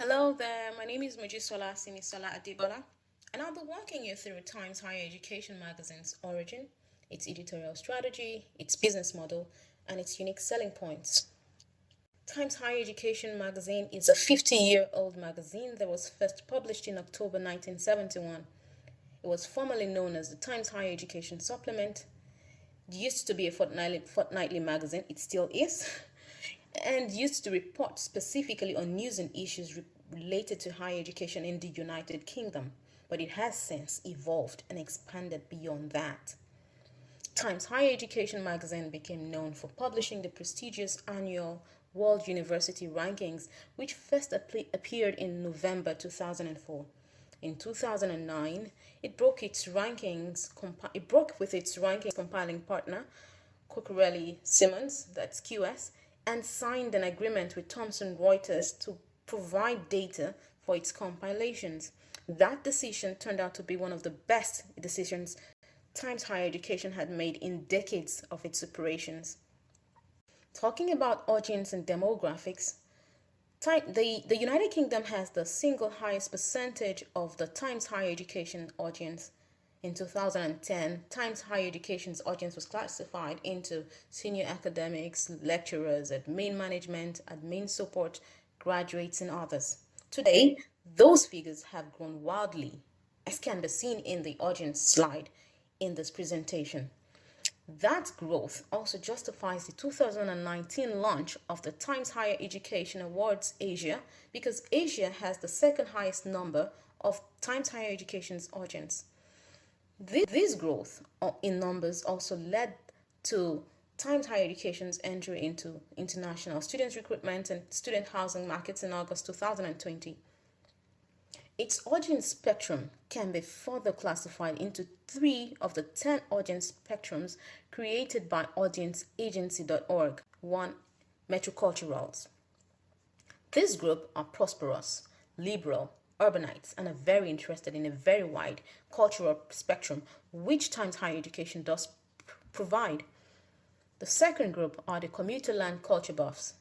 Hello there, my name is Mojisola Simisola Adibola, and I'll be walking you through Times Higher Education magazine's origin, its editorial strategy, its business model, and its unique selling points. Times Higher Education magazine is a 50-year-old magazine that was first published in October 1971. It was formerly known as the Times Higher Education Supplement. It used to be a fortnightly magazine, it still is, and used to report specifically on news and issues related to higher education in the United Kingdom, but it has since evolved and expanded beyond that. Times Higher Education magazine became known for publishing the prestigious annual World University Rankings, which first appeared in November 2004. In 2009, it broke with its rankings compiling partner, Cocorelli Simmons, that's QS, and signed an agreement with Thomson Reuters to provide data for its compilations. That decision turned out to be one of the best decisions Times Higher Education had made in decades of its operations. Talking about audience and demographics, the United Kingdom has the single highest percentage of the Times Higher Education audience. In 2010, Times Higher Education's audience was classified into senior academics, lecturers, admin management, admin support, graduates, and others. Today, those figures have grown wildly, as can be seen in the audience slide in this presentation. That growth also justifies the 2019 launch of the Times Higher Education Awards Asia, because Asia has the second highest number of Times Higher Education's audience. This growth in numbers also led to Times Higher Education's entry into international student recruitment and student housing markets in August 2020. Its audience spectrum can be further classified into 3 of the 10 audience spectrums created by audienceagency.org. 1. Metroculturals. This group are prosperous, liberal, urbanites, and are very interested in a very wide cultural spectrum, which Times Higher Education does provide. The second group are the commuterland culture buffs.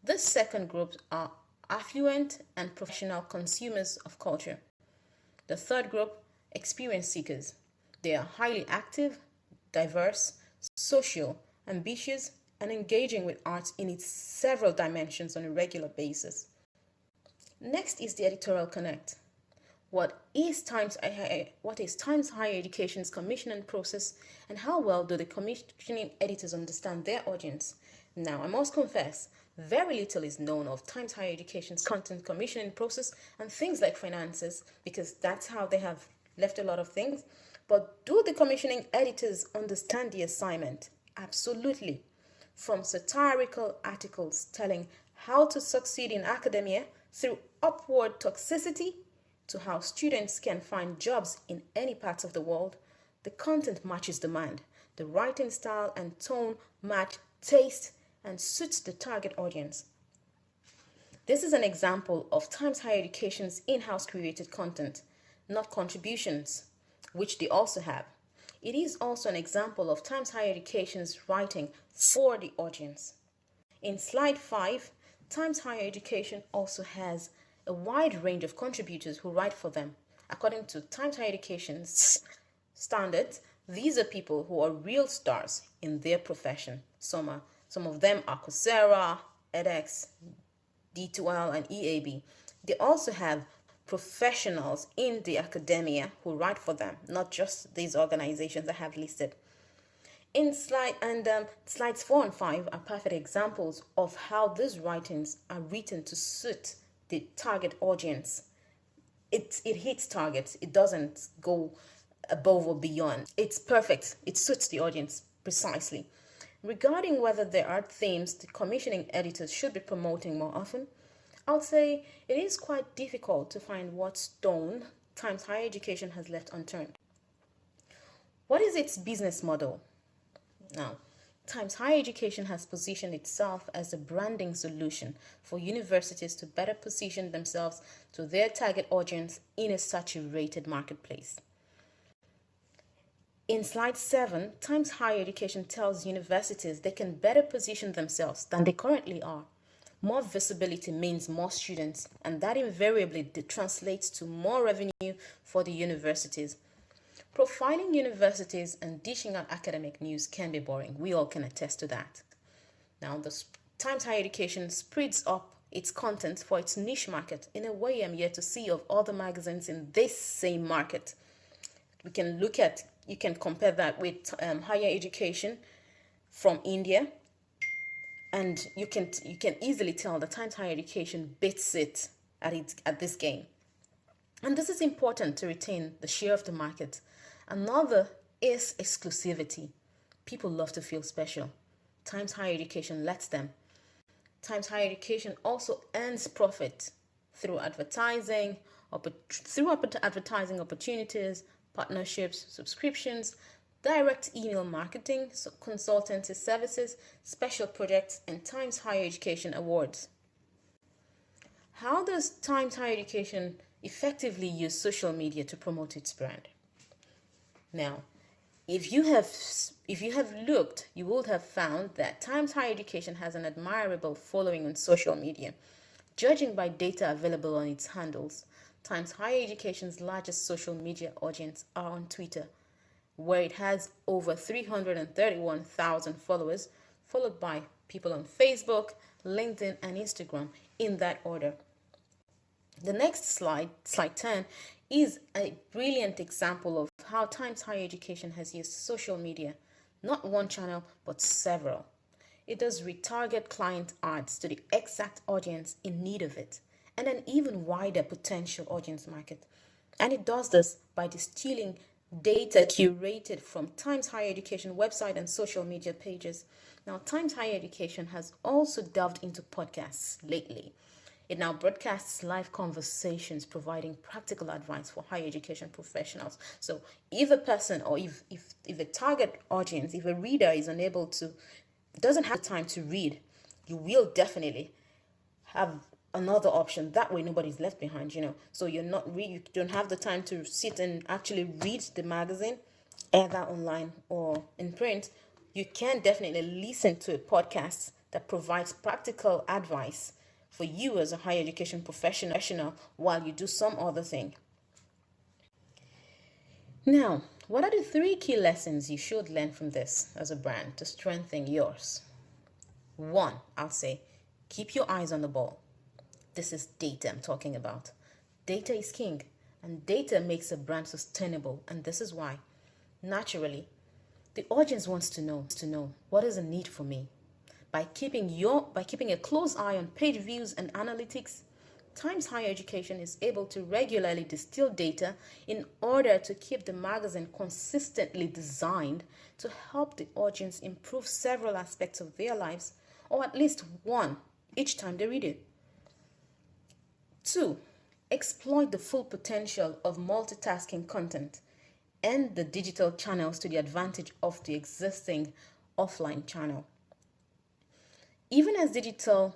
This second group are affluent and professional consumers of culture. The third group, experience seekers. They are highly active, diverse, social, ambitious, and engaging with art in its several dimensions on a regular basis. Next is the editorial connect. What is Times Higher Education's commissioning process, and how well do the commissioning editors understand their audience? Now, I must confess, very little is known of Times Higher Education's content commissioning process and things like finances, because that's how they have left a lot of things. But do the commissioning editors understand the assignment? Absolutely. From satirical articles telling how to succeed in academia through upward toxicity to how students can find jobs in any part of the world, the content matches demand. The writing style and tone match taste and suits the target audience. This is an example of Times Higher Education's in-house created content, not contributions, which they also have. It is also an example of Times Higher Education's writing for the audience. In slide 5, Times Higher Education also has a wide range of contributors who write for them. According to Times Higher Education's standards, these are people who are real stars in their profession. Some of them are Coursera, edX, D2L, and EAB. They also have professionals in the academia who write for them, not just these organizations I have listed. In slides 4 and 5 are perfect examples of how these writings are written to suit the target audience. It hits targets. It doesn't go above or beyond. It's perfect. It suits the audience precisely. Regarding whether there are themes the commissioning editors should be promoting more often, I would say it is quite difficult to find what stone Times Higher Education has left unturned. What is its business model? Now, Times Higher Education has positioned itself as a branding solution for universities to better position themselves to their target audience in a saturated marketplace. In slide 7, Times Higher Education tells universities they can better position themselves than they currently are. More visibility means more students, and that invariably translates to more revenue for the universities. Profiling universities and dishing out academic news can be boring. We all can attest to that. Now, the Times Higher Education spreads up its content for its niche market in a way I'm yet to see of other magazines in this same market. You can compare that with higher education from India, and you can easily tell the Times Higher Education beats it at this game. And this is important to retain the share of the market. Another is exclusivity. People love to feel special. Times Higher Education lets them. Times Higher Education also earns profit through advertising opportunities, partnerships, subscriptions, direct email marketing, consultancy services, special projects, and Times Higher Education awards. How does Times Higher Education effectively use social media to promote its brand? Now, if you have looked, you would have found that Times Higher Education has an admirable following on social media. Judging by data available on its handles, Times Higher Education's largest social media audience are on Twitter, where it has over 331,000 followers, followed by people on Facebook, LinkedIn, and Instagram in that order. The next slide, slide 10, is a brilliant example of how Times Higher Education has used social media, not one channel, but several. It does retarget client ads to the exact audience in need of it, and an even wider potential audience market. And it does this by distilling data curated from Times Higher Education website and social media pages. Now, Times Higher Education has also delved into podcasts lately. It now broadcasts live conversations providing practical advice for higher education professionals. So if a person or if a target audience, if a reader doesn't have time to read, you will definitely have another option. That way nobody's left behind, So you don't have the time to sit and actually read the magazine, either online or in print. You can definitely listen to a podcast that provides practical advice for you as a higher education professional while you do some other thing. Now, what are the 3 key lessons you should learn from this as a brand to strengthen yours? 1, I'll say, keep your eyes on the ball. This is data I'm talking about. Data is king, and data makes a brand sustainable, and this is why. Naturally, the audience wants to know what is the need for me. By keeping a close eye on page views and analytics, Times Higher Education is able to regularly distill data in order to keep the magazine consistently designed to help the audience improve several aspects of their lives, or at least one each time they read it. 2, exploit the full potential of multitasking content and the digital channels to the advantage of the existing offline channel. Even as digital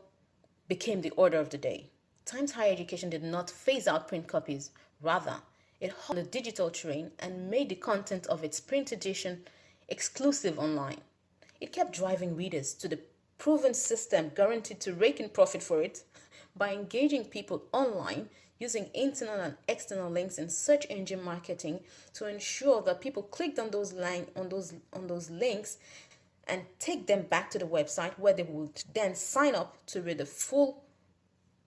became the order of the day, Times Higher Education did not phase out print copies. Rather, it hopped on the digital train and made the content of its print edition exclusive online. It kept driving readers to the proven system guaranteed to rake in profit for it by engaging people online using internal and external links in search engine marketing to ensure that people clicked on those links and take them back to the website where they would then sign up to read the full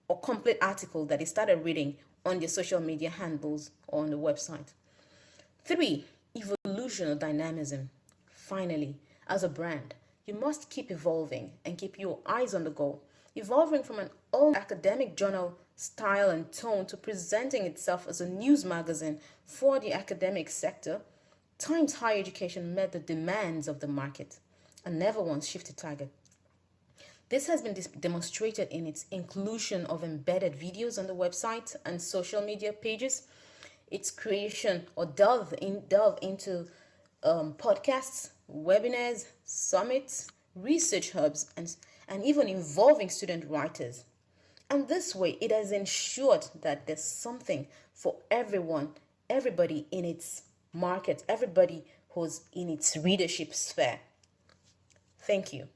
or complete article that they started reading on their social media handles or on the website. 3, evolution or dynamism. Finally, as a brand, you must keep evolving and keep your eyes on the goal, evolving from an old academic journal style and tone to presenting itself as a news magazine for the academic sector. Times Higher Education met the demands of the market and never once shifted target. This has been demonstrated in its inclusion of embedded videos on the website and social media pages, its creation or delve into podcasts, webinars, summits, research hubs, and even involving student writers. And this way, it has ensured that there's something for everyone, everybody in its market, everybody who's in its readership sphere. Thank you.